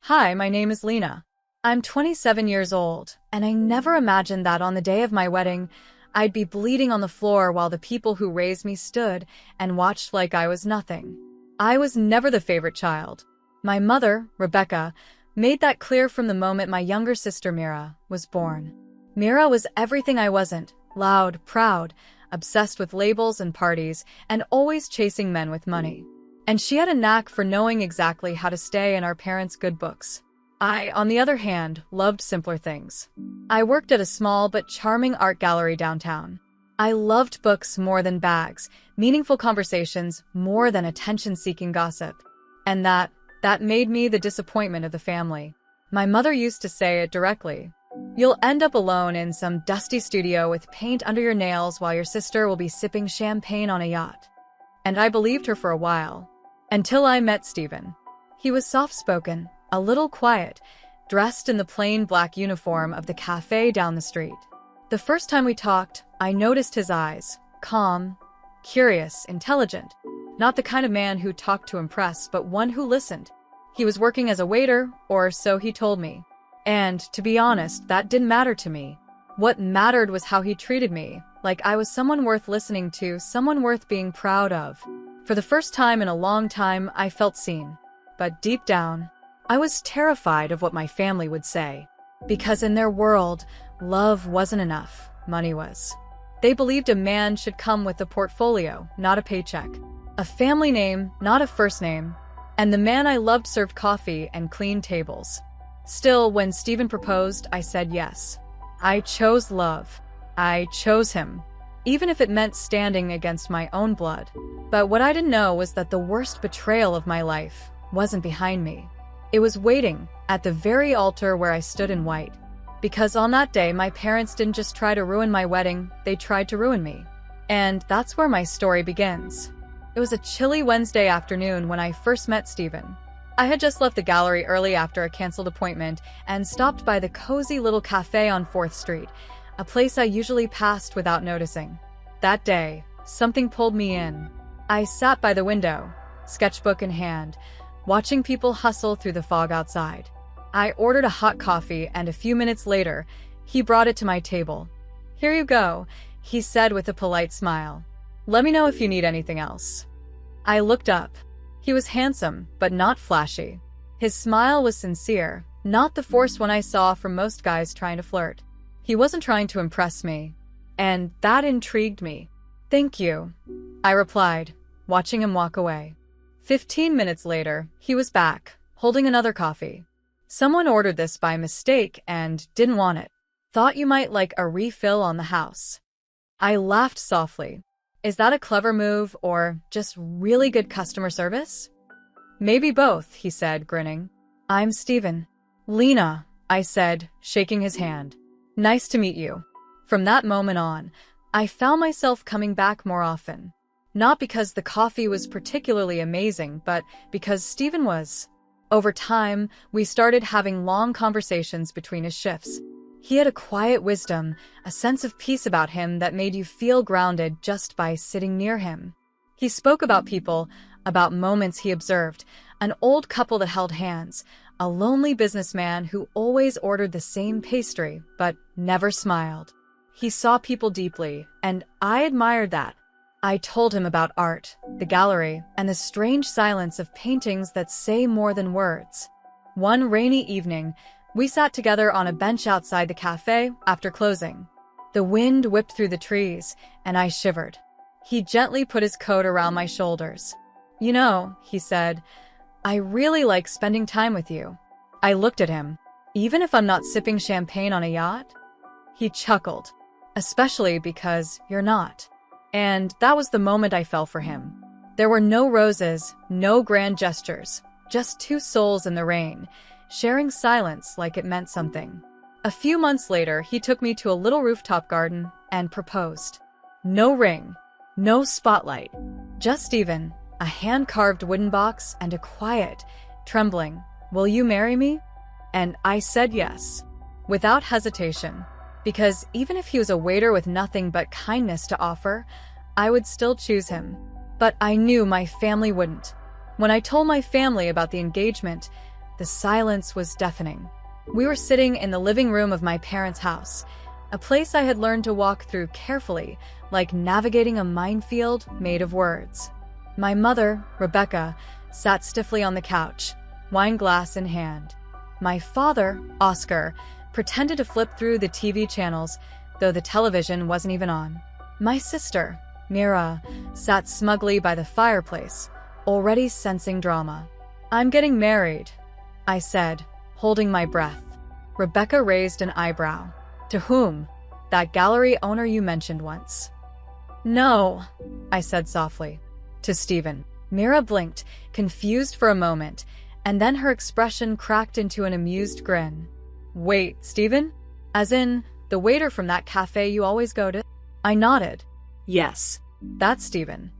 Hi, my name is Lena. I'm 27 years old, and I never imagined that on the day of my wedding, I'd be bleeding on the floor while the people who raised me stood and watched like I was nothing. I was never the favorite child. My mother, Rebecca, made that clear from the moment my younger sister Mira was born. Mira was everything I wasn't: loud, proud, obsessed with labels and parties, and always chasing men with money. And she had a knack for knowing exactly how to stay in our parents' good books. I, on the other hand, loved simpler things. I worked at a small but charming art gallery downtown. I loved books more than bags, meaningful conversations more than attention-seeking gossip. And that made me the disappointment of the family. My mother used to say it directly. You'll end up alone in some dusty studio with paint under your nails while your sister will be sipping champagne on a yacht. And I believed her for a while. Until I met Stephen. He was soft-spoken, a little quiet, dressed in the plain black uniform of the cafe down the street. The first time we talked, I noticed his eyes, calm, curious, intelligent. Not the kind of man who talked to impress, but one who listened. He was working as a waiter, or so he told me. And, to be honest, that didn't matter to me. What mattered was how he treated me, like I was someone worth listening to, someone worth being proud of. For the first time in a long time, I felt seen. But deep down, I was terrified of what my family would say. Because in their world, love wasn't enough, money was. They believed a man should come with a portfolio, not a paycheck. A family name, not a first name. And the man I loved served coffee and cleaned tables. Still, when Stephen proposed, I said yes. I chose love. I chose him. Even if it meant standing against my own blood. But what I didn't know was that the worst betrayal of my life wasn't behind me. It was waiting at the very altar where I stood in white. Because on that day, my parents didn't just try to ruin my wedding, they tried to ruin me. And that's where my story begins. It was a chilly Wednesday afternoon when I first met Stephen. I had just left the gallery early after a canceled appointment and stopped by the cozy little cafe on 4th Street, a place I usually passed without noticing. That day, something pulled me in. I sat by the window, sketchbook in hand, watching people hustle through the fog outside. I ordered a hot coffee, and a few minutes later, he brought it to my table. "Here you go," he said with a polite smile. "Let me know if you need anything else." I looked up. He was handsome, but not flashy. His smile was sincere, not the forced one I saw from most guys trying to flirt. He wasn't trying to impress me, and that intrigued me. "Thank you," I replied, watching him walk away. 15 minutes later, he was back, holding another coffee. "Someone ordered this by mistake and didn't want it. Thought you might like a refill on the house." I laughed softly. Is that a clever move or just really good customer service? "Maybe both," he said, grinning. "I'm Stephen." "Lena," I said, shaking his hand. "Nice to meet you." From that moment on, I found myself coming back more often. Not because the coffee was particularly amazing, but because Stephen was. Over time, we started having long conversations between his shifts. He had a quiet wisdom, a sense of peace about him that made you feel grounded just by sitting near him. He spoke about people, about moments he observed, an old couple that held hands, a lonely businessman who always ordered the same pastry but never smiled. He saw people deeply, and I admired that. I told him about art, the gallery, and the strange silence of paintings that say more than words. One rainy evening, we sat together on a bench outside the cafe after closing. The wind whipped through the trees, and I shivered. He gently put his coat around my shoulders. "You know," he said, "I really like spending time with you." I looked at him. "Even if I'm not sipping champagne on a yacht?" He chuckled. "Especially because you're not." And that was the moment I fell for him. There were no roses, no grand gestures, just two souls in the rain, sharing silence like it meant something. A few months later, he took me to a little rooftop garden and proposed. No ring, no spotlight, just Stephen, a hand-carved wooden box, and a quiet, trembling, "Will you marry me?" And I said yes, without hesitation. Because even if he was a waiter with nothing but kindness to offer, I would still choose him. But I knew my family wouldn't. When I told my family about the engagement, The silence was deafening. We were sitting in the living room of my parents' house, a place I had learned to walk through carefully, like navigating a minefield made of words. My mother, Rebecca, sat stiffly on the couch, wine glass in hand. My father, Oscar, pretended to flip through the TV channels, though the television wasn't even on. My sister, Mira, sat smugly by the fireplace, already sensing drama. "I'm getting married," I said, holding my breath. Rebecca raised an eyebrow. "To whom? That gallery owner you mentioned once." "No," I said softly. "To Stephen." Mira blinked, confused for a moment, and then her expression cracked into an amused grin. "Wait, Stephen? As in, the waiter from that cafe you always go to?" I nodded. "Yes, that's Stephen."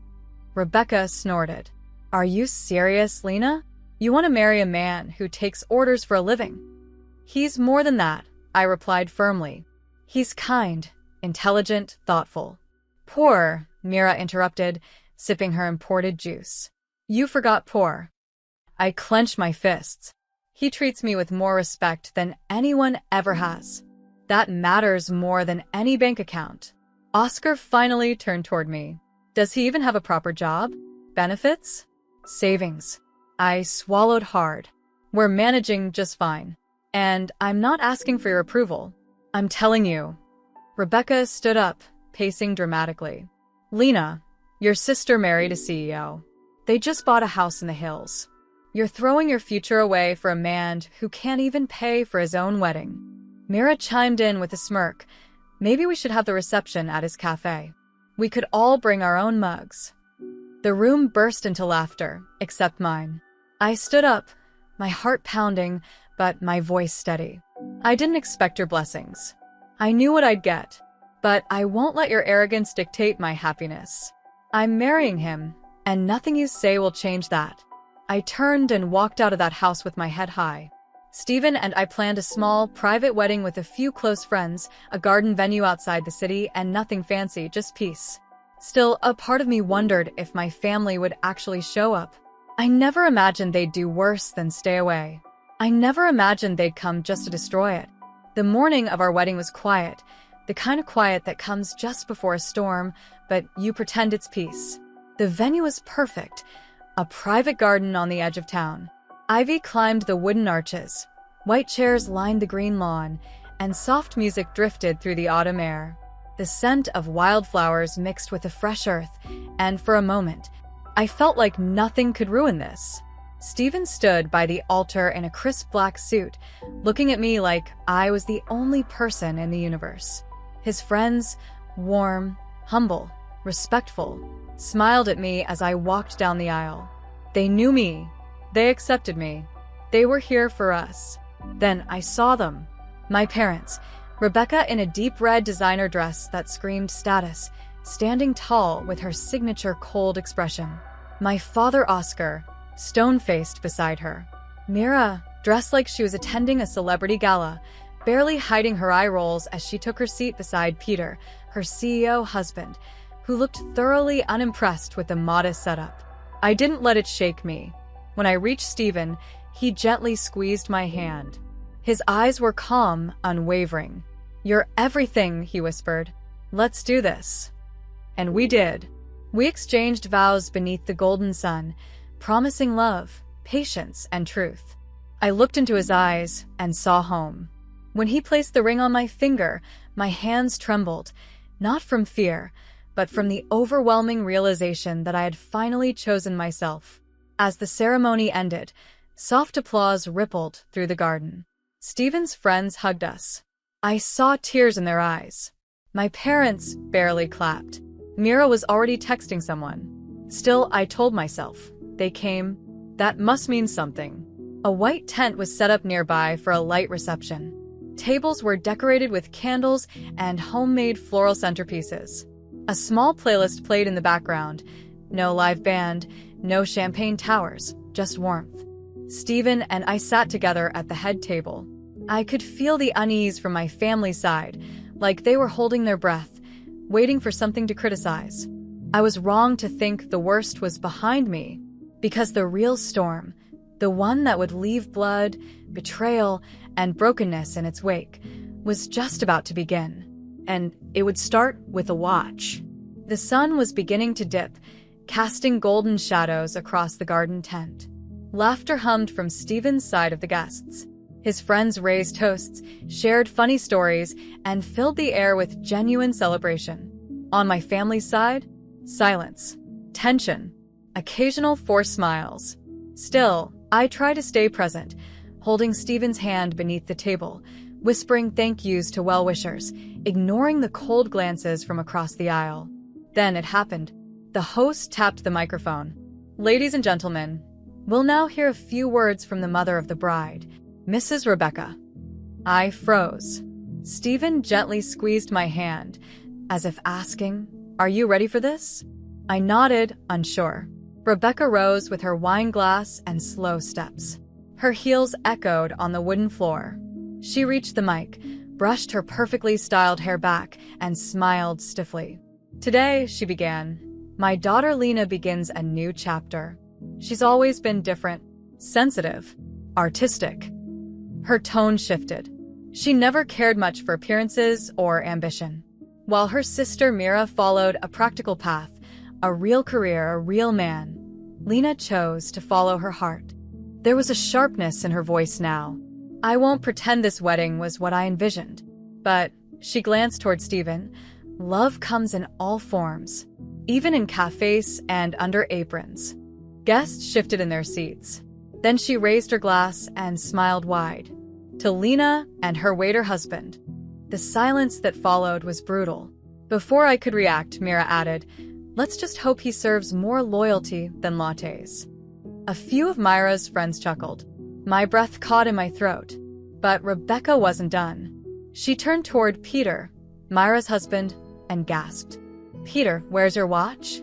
Rebecca snorted. "Are you serious, Lena? You want to marry a man who takes orders for a living?" "He's more than that," I replied firmly. "He's kind, intelligent, thoughtful." "Poor," Mira interrupted, sipping her imported juice. "You forgot poor." I clenched my fists. "He treats me with more respect than anyone ever has. That matters more than any bank account." Oscar finally turned toward me. "Does he even have a proper job? Benefits? Savings?" I swallowed hard. "We're managing just fine. And I'm not asking for your approval. I'm telling you." Rebecca stood up, pacing dramatically. "Lena, your sister married a CEO. They just bought a house in the hills. You're throwing your future away for a man who can't even pay for his own wedding." Mira chimed in with a smirk. "Maybe we should have the reception at his cafe. We could all bring our own mugs." The room burst into laughter, except mine. I stood up, my heart pounding, but my voice steady. "I didn't expect your blessings. I knew what I'd get, but I won't let your arrogance dictate my happiness. I'm marrying him, and nothing you say will change that." I turned and walked out of that house with my head high. Stephen and I planned a small, private wedding with a few close friends, a garden venue outside the city, and nothing fancy, just peace. Still, a part of me wondered if my family would actually show up. I never imagined they'd do worse than stay away. I never imagined they'd come just to destroy it. The morning of our wedding was quiet, the kind of quiet that comes just before a storm, but you pretend it's peace. The venue was perfect, a private garden on the edge of town. Ivy climbed the wooden arches, white chairs lined the green lawn, and soft music drifted through the autumn air. The scent of wildflowers mixed with the fresh earth, and for a moment, I felt like nothing could ruin this. Stephen stood by the altar in a crisp black suit, looking at me like I was the only person in the universe. His friends, warm, humble, respectful, smiled at me as I walked down the aisle. They knew me. They accepted me. They were here for us. Then I saw them. My parents, Rebecca in a deep red designer dress that screamed status, standing tall with her signature cold expression. My father, Oscar, stone-faced beside her. Mira, dressed like she was attending a celebrity gala, barely hiding her eye rolls as she took her seat beside Peter, her CEO husband, who looked thoroughly unimpressed with the modest setup. I didn't let it shake me. When I reached Stephen, he gently squeezed my hand. His eyes were calm, unwavering. "You're everything," he whispered. "Let's do this." And we did. We exchanged vows beneath the golden sun, promising love, patience, and truth. I looked into his eyes and saw home. When he placed the ring on my finger, my hands trembled, not from fear, but from the overwhelming realization that I had finally chosen myself. As the ceremony ended, soft applause rippled through the garden. Stephen's friends hugged us. I saw tears in their eyes. My parents barely clapped. Mira was already texting someone. Still, I told myself, they came. That must mean something. A white tent was set up nearby for a light reception. Tables were decorated with candles and homemade floral centerpieces. A small playlist played in the background. No live band, no champagne towers, just warmth. Stephen and I sat together at the head table. I could feel the unease from my family's side, like they were holding their breath, waiting for something to criticize. I was wrong to think the worst was behind me, because the real storm, the one that would leave blood, betrayal, and brokenness in its wake, was just about to begin. And it would start with a watch. The sun was beginning to dip, casting golden shadows across the garden tent. Laughter hummed from Stephen's side of the guests. His friends raised toasts, shared funny stories, and filled the air with genuine celebration. On my family's side, silence, tension, occasional forced smiles. Still, I try to stay present, holding Stephen's hand beneath the table, whispering thank yous to well-wishers, ignoring the cold glances from across the aisle. Then it happened. The host tapped the microphone. "Ladies and gentlemen, we'll now hear a few words from the mother of the bride, Mrs. Rebecca." I froze. Stephen gently squeezed my hand, as if asking, "Are you ready for this?" I nodded, unsure. Rebecca rose with her wine glass and slow steps. Her heels echoed on the wooden floor. She reached the mic, brushed her perfectly styled hair back, and smiled stiffly. "Today," she began, "my daughter Lena begins a new chapter. She's always been different, sensitive, artistic." Her tone shifted. She never cared much for appearances or ambition. While her sister Mira followed a practical path, a real career, a real man, Lena chose to follow her heart. There was a sharpness in her voice now. "I won't pretend this wedding was what I envisioned, but," she glanced toward Stephen, "love comes in all forms, even in cafes and under aprons." Guests shifted in their seats. Then she raised her glass and smiled wide. To Lena and her waiter husband. The silence that followed was brutal. Before I could react, Mira added, "Let's just hope he serves more loyalty than lattes." A few of Myra's friends chuckled. My breath caught in my throat. But Rebecca wasn't done. She turned toward Peter, Myra's husband, and gasped, "Peter, where's your watch?"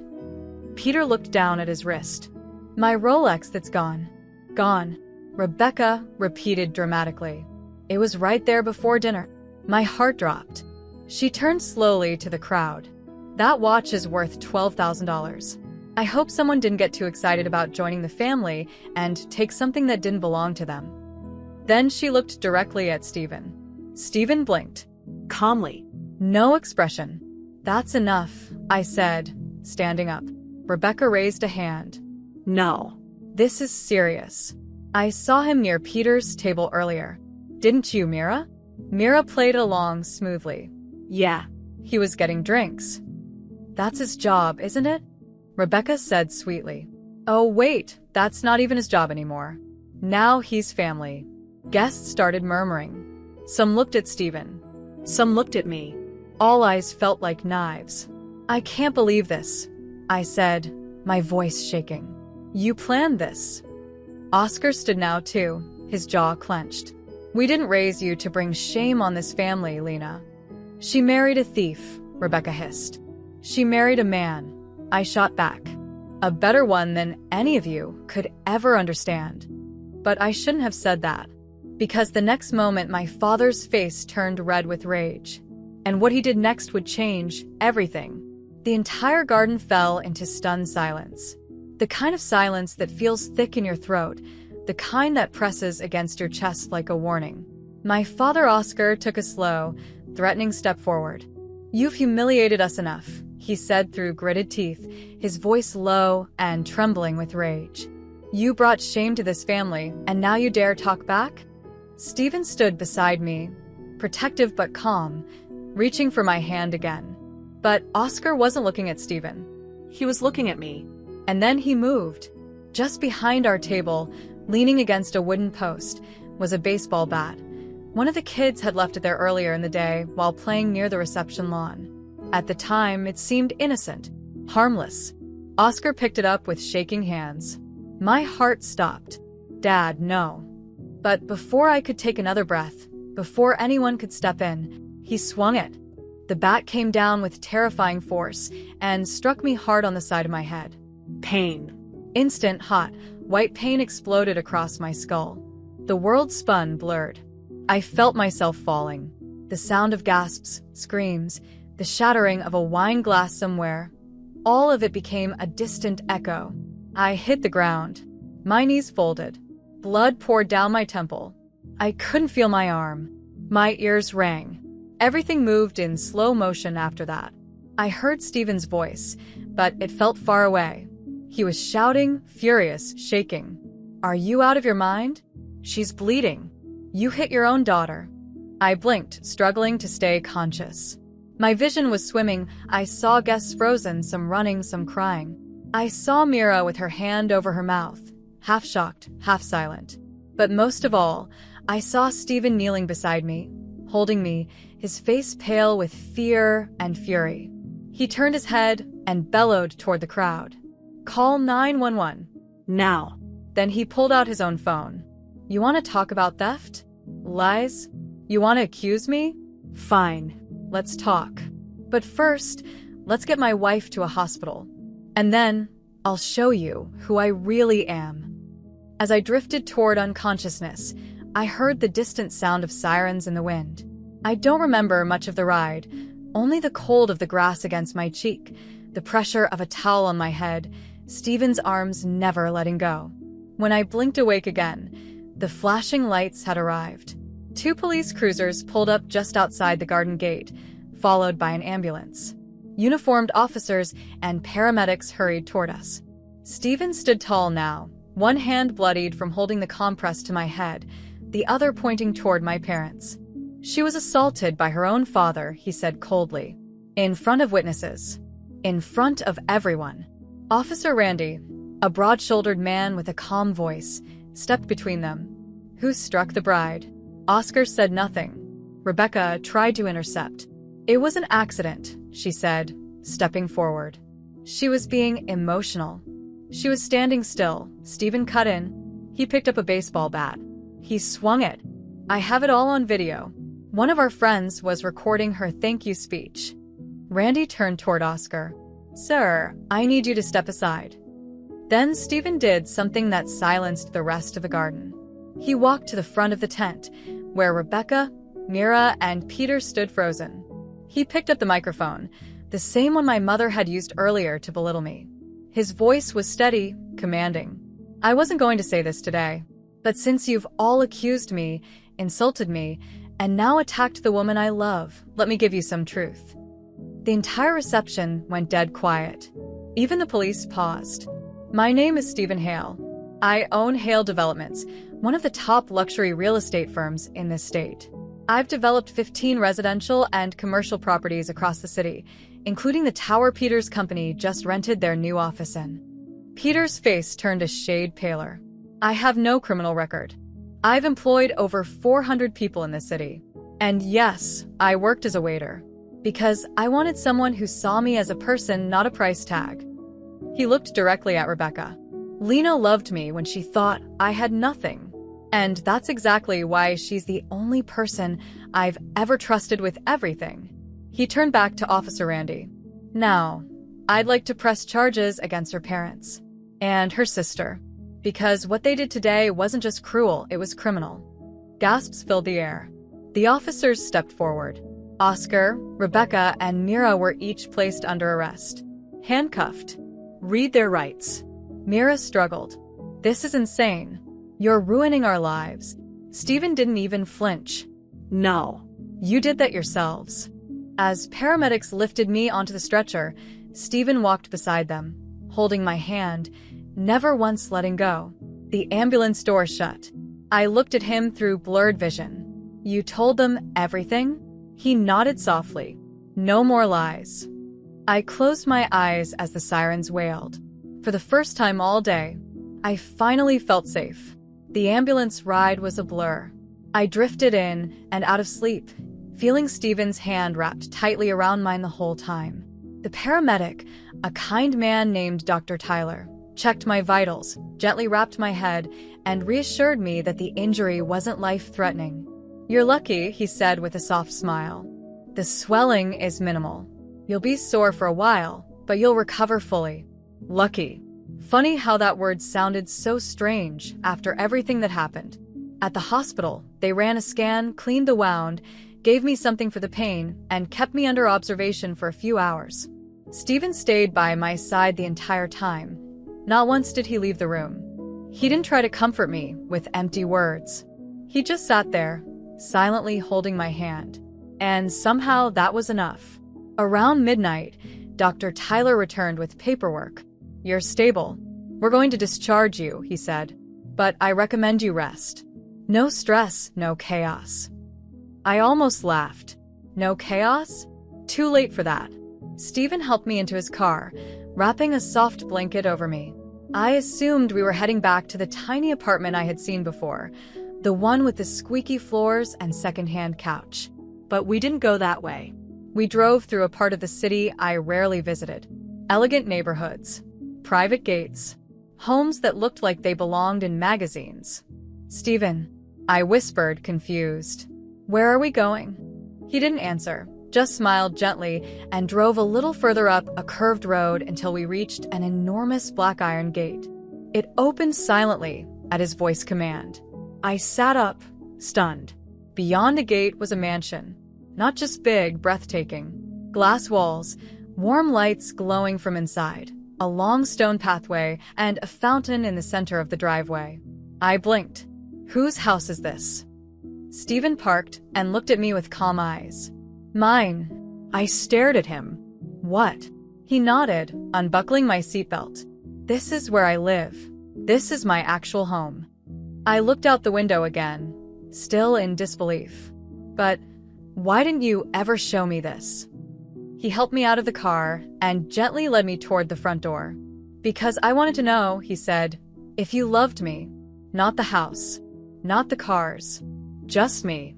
Peter looked down at his wrist. "My Rolex that's gone." "Gone," Rebecca repeated dramatically. "It was right there before dinner." My heart dropped. She turned slowly to the crowd. "That watch is worth $12,000. I hope someone didn't get too excited about joining the family and take something that didn't belong to them." Then she looked directly at Stephen. Stephen blinked. Calmly. No expression. "That's enough," I said, standing up. Rebecca raised a hand. "No. This is serious. I saw him near Peter's table earlier. Didn't you, Mira?" Mira played along smoothly. "Yeah. He was getting drinks." "That's his job, isn't it?" Rebecca said sweetly. "Oh, wait, that's not even his job anymore. Now he's family." Guests started murmuring. Some looked at Stephen. Some looked at me. All eyes felt like knives. "I can't believe this," I said, my voice shaking. "You planned this." Oscar stood now too, his jaw clenched. "We didn't raise you to bring shame on this family, Lena." "She married a thief," Rebecca hissed. "She married a man," I shot back. "A better one than any of you could ever understand." But I shouldn't have said that, because the next moment my father's face turned red with rage. And what he did next would change everything. The entire garden fell into stunned silence. The kind of silence that feels thick in your throat, the kind that presses against your chest like a warning. My father Oscar took a slow, threatening step forward. "You've humiliated us enough," he said through gritted teeth, his voice low and trembling with rage. "You brought shame to this family, and now you dare talk back?" Stephen stood beside me, protective but calm, reaching for my hand again. But Oscar wasn't looking at Stephen. He was looking at me. And then he moved. Just behind our table, leaning against a wooden post, was a baseball bat. One of the kids had left it there earlier in the day while playing near the reception lawn. At the time, it seemed innocent, harmless. Oscar picked it up with shaking hands. My heart stopped. "Dad, no." But before I could take another breath, before anyone could step in, he swung it. The bat came down with terrifying force and struck me hard on the side of my head. Pain. Instant, hot, white pain exploded across my skull. The world spun, blurred. I felt myself falling. The sound of gasps, screams, the shattering of a wine glass somewhere. All of it became a distant echo. I hit the ground. My knees folded. Blood poured down my temple. I couldn't feel my arm. My ears rang. Everything moved in slow motion after that. I heard Stephen's voice, but it felt far away. He was shouting, furious, shaking. "Are you out of your mind? She's bleeding. You hit your own daughter." I blinked, struggling to stay conscious. My vision was swimming. I saw guests frozen, some running, some crying. I saw Mira with her hand over her mouth, half shocked, half silent. But most of all, I saw Stephen kneeling beside me, holding me, his face pale with fear and fury. He turned his head and bellowed toward the crowd. "Call 911. Now." Then he pulled out his own phone. "You want to talk about theft? Lies? You want to accuse me? Fine. Let's talk. But first, let's get my wife to a hospital. And then, I'll show you who I really am." As I drifted toward unconsciousness, I heard the distant sound of sirens in the wind. I don't remember much of the ride, only the cold of the grass against my cheek, the pressure of a towel on my head, Stephen's arms never letting go. When I blinked awake again, the flashing lights had arrived. 2 police cruisers pulled up just outside the garden gate, followed by an ambulance. Uniformed officers and paramedics hurried toward us. Stephen stood tall now, one hand bloodied from holding the compress to my head, the other pointing toward my parents. "She was assaulted by her own father," he said coldly. "In front of witnesses. In front of everyone." Officer Randy, a broad-shouldered man with a calm voice, stepped between them. "Who struck the bride?" Oscar said nothing. Rebecca tried to intercept. "It was an accident," she said, stepping forward. She was being emotional. She was standing still. Stephen cut in. He picked up a baseball bat. He swung it. "I have it all on video. One of our friends was recording her thank you speech." Randy turned toward Oscar. "Sir, I need you to step aside." Then Stephen did something that silenced the rest of the garden. He walked to the front of the tent, where Rebecca, Mira, and Peter stood frozen. He picked up the microphone, the same one my mother had used earlier to belittle me. His voice was steady, commanding. "I wasn't going to say this today, but since you've all accused me, insulted me, and now attacked the woman I love, let me give you some truth." The entire reception went dead quiet. Even the police paused. "My name is Stephen Hale. I own Hale Developments, one of the top luxury real estate firms in this state. I've developed 15 residential and commercial properties across the city, including the tower Peter's company just rented their new office in." Peter's face turned a shade paler. "I have no criminal record. I've employed over 400 people in this city. And yes, I worked as a waiter. Because I wanted someone who saw me as a person, not a price tag." He looked directly at Rebecca. "Lena loved me when she thought I had nothing. And that's exactly why she's the only person I've ever trusted with everything." He turned back to Officer Randy. "Now, I'd like to press charges against her parents. And her sister. Because what they did today wasn't just cruel, it was criminal." Gasps filled the air. The officers stepped forward. Oscar, Rebecca, and Mira were each placed under arrest. Handcuffed. "Read their rights." Mira struggled. "This is insane. You're ruining our lives." Stephen didn't even flinch. "No. You did that yourselves." As paramedics lifted me onto the stretcher, Stephen walked beside them, holding my hand, never once letting go. The ambulance door shut. I looked at him through blurred vision. "You told them everything?" He nodded softly. "No more lies." I closed my eyes as the sirens wailed. For the first time all day, I finally felt safe. The ambulance ride was a blur. I drifted in and out of sleep, feeling Stephen's hand wrapped tightly around mine the whole time. The paramedic, a kind man named Dr. Tyler, checked my vitals, gently wrapped my head, and reassured me that the injury wasn't life-threatening. "You're lucky," he said with a soft smile. "The swelling is minimal. You'll be sore for a while, but you'll recover fully." Lucky. Funny how that word sounded so strange after everything that happened. At the hospital, they ran a scan, cleaned the wound, gave me something for the pain, and kept me under observation for a few hours. Stephen stayed by my side the entire time. Not once did he leave the room. He didn't try to comfort me with empty words. He just sat there, silently holding my hand. And somehow that was enough. Around midnight, Dr. Tyler returned with paperwork. "You're stable. We're going to discharge you," he said. "But I recommend you rest. No stress, no chaos." I almost laughed. No chaos? Too late for that. Stephen helped me into his car, wrapping a soft blanket over me. I assumed we were heading back to the tiny apartment I had seen before, the one with the squeaky floors and secondhand couch. But we didn't go that way. We drove through a part of the city I rarely visited. Elegant neighborhoods, private gates, homes that looked like they belonged in magazines. "Stephen," I whispered, confused. "Where are we going?" He didn't answer, just smiled gently and drove a little further up a curved road until we reached an enormous black iron gate. It opened silently at his voice command. I sat up, stunned. Beyond the gate was a mansion. Not just big, breathtaking. Glass walls, warm lights glowing from inside, a long stone pathway, and a fountain in the center of the driveway. I blinked. "Whose house is this?" Stephen parked and looked at me with calm eyes. "Mine." I stared at him. "What?" He nodded, unbuckling my seatbelt. "This is where I live. This is my actual home." I looked out the window again, still in disbelief. "But why didn't you ever show me this?" He helped me out of the car and gently led me toward the front door. "Because I wanted to know," he said, "if you loved me. Not the house, not the cars, just me."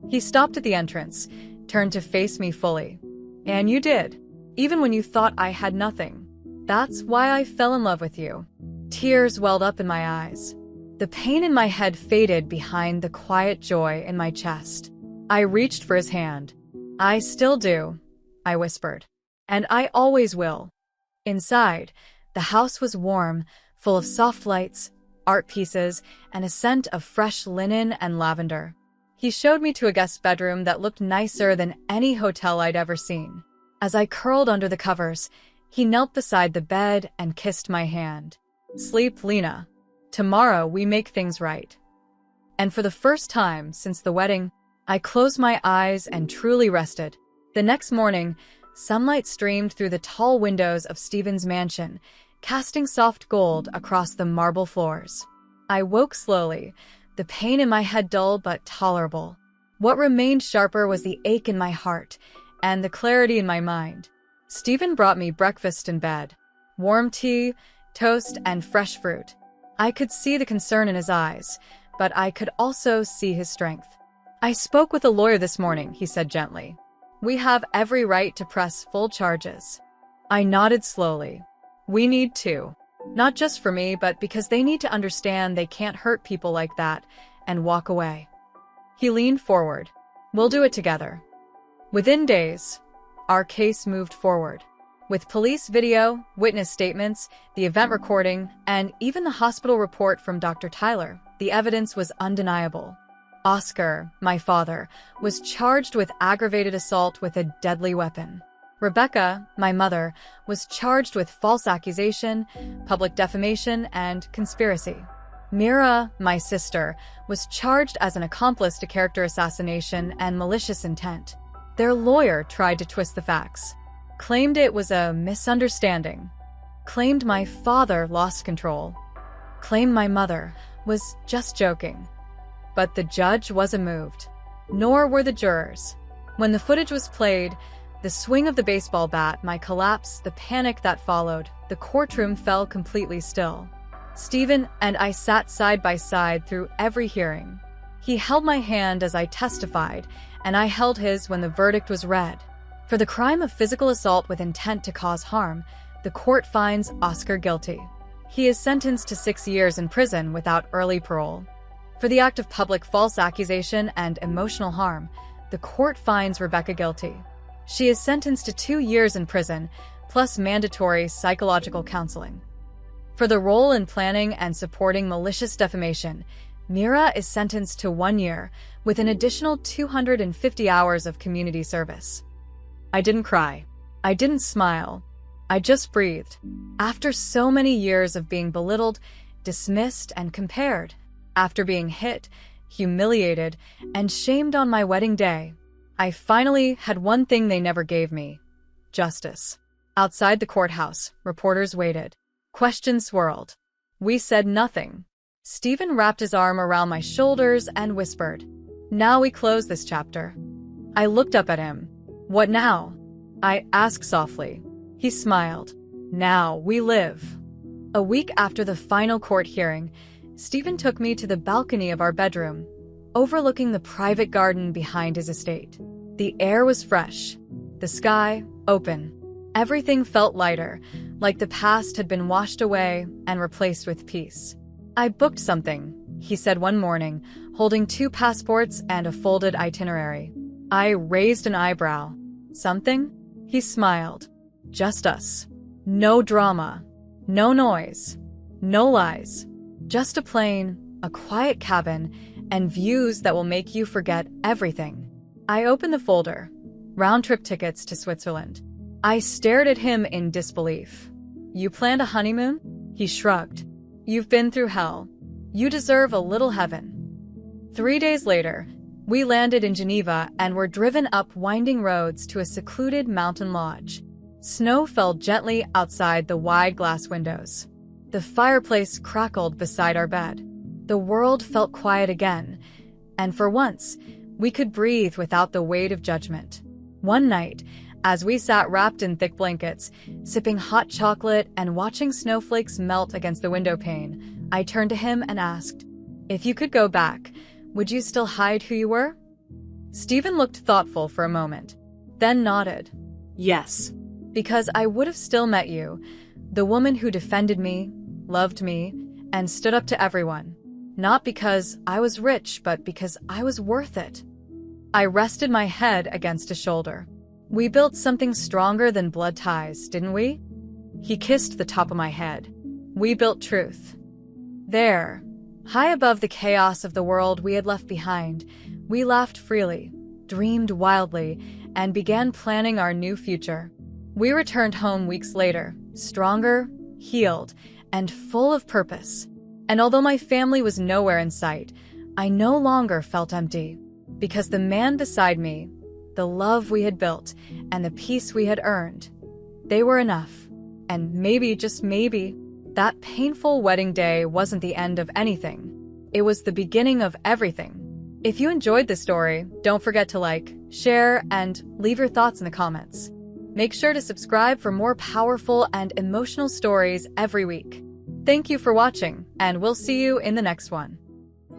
He stopped at the entrance, turned to face me fully. "And you did, even when you thought I had nothing. That's why I fell in love with you." Tears welled up in my eyes. The pain in my head faded behind the quiet joy in my chest. I reached for his hand. "I still do," I whispered. "And I always will." Inside, the house was warm, full of soft lights, art pieces, and a scent of fresh linen and lavender. He showed me to a guest bedroom that looked nicer than any hotel I'd ever seen. As I curled under the covers, he knelt beside the bed and kissed my hand. "Sleep, Lena. Tomorrow we make things right." And for the first time since the wedding, I closed my eyes and truly rested. The next morning, sunlight streamed through the tall windows of Stephen's mansion, casting soft gold across the marble floors. I woke slowly, the pain in my head dull but tolerable. What remained sharper was the ache in my heart and the clarity in my mind. Stephen brought me breakfast in bed. Warm tea, toast, and fresh fruit. I could see the concern in his eyes, but I could also see his strength. "I spoke with a lawyer this morning," he said gently. "We have every right to press full charges." I nodded slowly. "We need to. Not just for me, but because they need to understand they can't hurt people like that and walk away." He leaned forward. "We'll do it together." Within days, our case moved forward. With police video, witness statements, the event recording, and even the hospital report from Dr. Tyler, the evidence was undeniable. Oscar, my father, was charged with aggravated assault with a deadly weapon. Rebecca, my mother, was charged with false accusation, public defamation, and conspiracy. Mira, my sister, was charged as an accomplice to character assassination and malicious intent. Their lawyer tried to twist the facts, claimed it was a misunderstanding, claimed my father lost control, claimed my mother was just joking. But the judge wasn't moved, nor were the jurors. When the footage was played, the swing of the baseball bat, my collapse, the panic that followed, the courtroom fell completely still. Stephen and I sat side by side through every hearing. He held my hand as I testified, and I held his when the verdict was read. For the crime of physical assault with intent to cause harm, the court finds Oscar guilty. He is sentenced to 6 years in prison without early parole. For the act of public false accusation and emotional harm, the court finds Rebecca guilty. She is sentenced to 2 years in prison, plus mandatory psychological counseling. For the role in planning and supporting malicious defamation, Mira is sentenced to 1 year, with an additional 250 hours of community service. I didn't cry. I didn't smile. I just breathed. After so many years of being belittled, dismissed and compared. After being hit, humiliated, and shamed on my wedding day, I finally had one thing they never gave me: justice. Outside the courthouse, reporters waited. Questions swirled. We said nothing. Stephen wrapped his arm around my shoulders and whispered, "Now we close this chapter." I looked up at him. "What now?" I asked softly. He smiled. "Now we live." A week after the final court hearing, Stephen took me to the balcony of our bedroom, overlooking the private garden behind his estate. The air was fresh, the sky open. Everything felt lighter, like the past had been washed away and replaced with peace. "I booked something," he said one morning, holding 2 passports and a folded itinerary. I raised an eyebrow. "Something?" He smiled. "Just us. No drama. No noise. No lies. Just a plane, a quiet cabin, and views that will make you forget everything." I opened the folder. Round-trip tickets to Switzerland. I stared at him in disbelief. "You planned a honeymoon?" He shrugged. "You've been through hell. You deserve a little heaven." 3 days later, we landed in Geneva and were driven up winding roads to a secluded mountain lodge. Snow fell gently outside the wide glass windows. The fireplace crackled beside our bed. The world felt quiet again, and for once, we could breathe without the weight of judgment. One night, as we sat wrapped in thick blankets, sipping hot chocolate and watching snowflakes melt against the window pane, I turned to him and asked, "If you could go back, would you still hide who you were?" Stephen looked thoughtful for a moment, then nodded. "Yes, because I would have still met you, the woman who defended me, loved me, and stood up to everyone. Not because I was rich, but because I was worth it." I rested my head against his shoulder. "We built something stronger than blood ties, didn't we?" He kissed the top of my head. "We built truth." There, high above the chaos of the world we had left behind, we laughed freely, dreamed wildly, and began planning our new future. We returned home weeks later, stronger, healed, and full of purpose. And although my family was nowhere in sight, I no longer felt empty, because the man beside me, the love we had built, and the peace we had earned, they were enough. And maybe, just maybe, that painful wedding day wasn't the end of anything. It was the beginning of everything. If you enjoyed this story, don't forget to like, share, and leave your thoughts in the comments. Make sure to subscribe for more powerful and emotional stories every week. Thank you for watching, and we'll see you in the next one.